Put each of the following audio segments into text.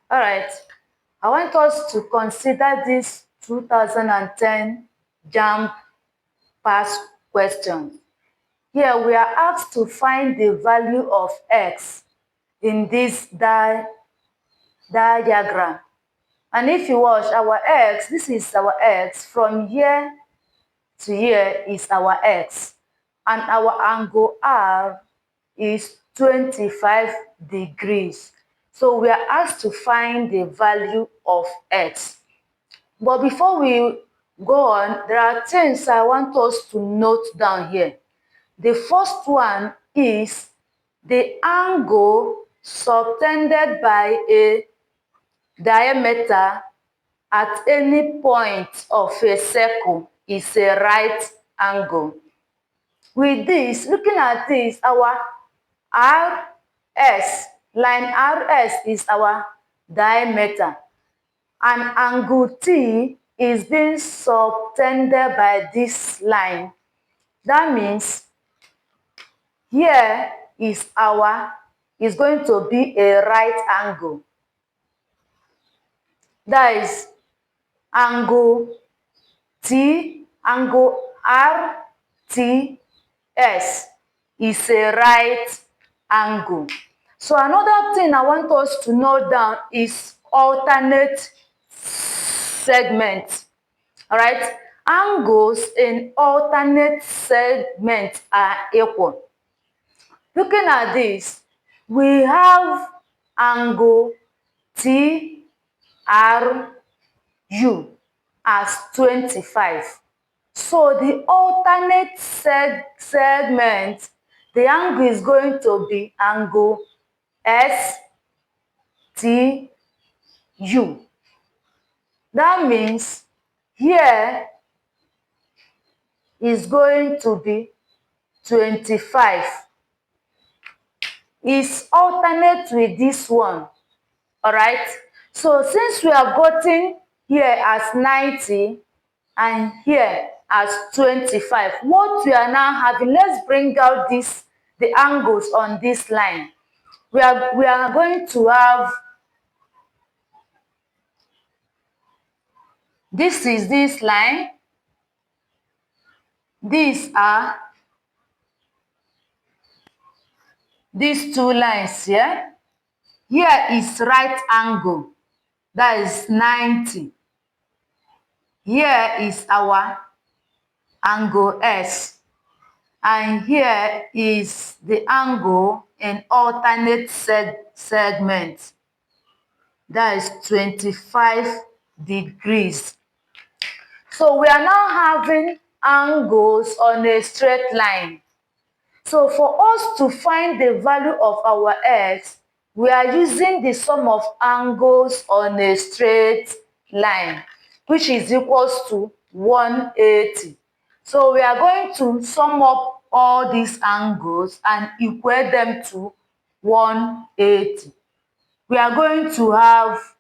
All right. I want us to consider this 2010 JAMB past question. Here we are asked to find the value of x in this diagram. And if you watch our x, this is our x. From here to here is our x. And our angle R is 25 degrees. So we are asked to find the value of x. But before we go on, there are things I want us to note down here. The first one is the angle subtended by a diameter at any point of a circle is a right angle. With this, looking at this, our RS, line RS is our diameter, and angle T is being subtended by this line. That means here is going to be a right angle. That is angle T, angle RTS is a right angle. So another thing I want us to note down is alternate segments. All right, angles in alternate segments are equal. Looking at this, we have angle TRU as 25. So the alternate segment, the angle is going to be angle STU. That means here is going to be 25. Is alternate with this one. All right. So since we have gotten here as 90 and here as 25, what we are now having, let's bring out the angles on this line. We are going to have, this is this line, these are these two lines here. Here is right angle, that is 90. Here is our angle S. And here is the angle in alternate segments. That is 25 degrees. So we are now having angles on a straight line. So for us to find the value of our x, we are using the sum of angles on a straight line, which is equals to 180. So we are going to sum up all these angles and equate them to 180. We are going to have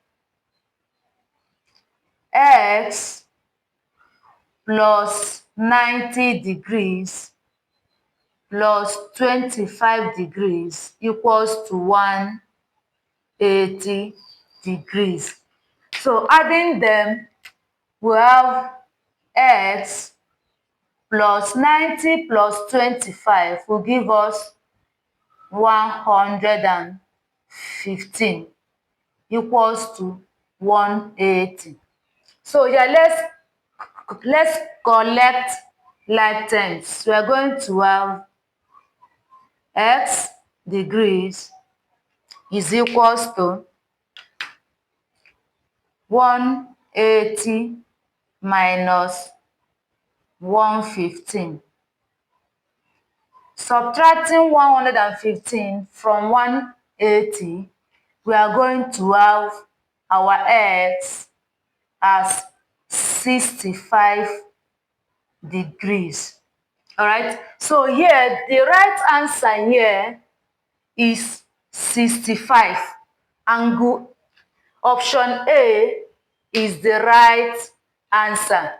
x plus 90 degrees plus 25 degrees equals to 180 degrees. So adding them, we have x plus 90 plus 25 will give us 115 equals to 180. So yeah, let's collect like terms. We are going to have x degrees is equals to 180 minus 115. Subtracting 115 from 180, we are going to have our x as 65 degrees. All right, so here the right answer here is 65. Angle option A is the right answer.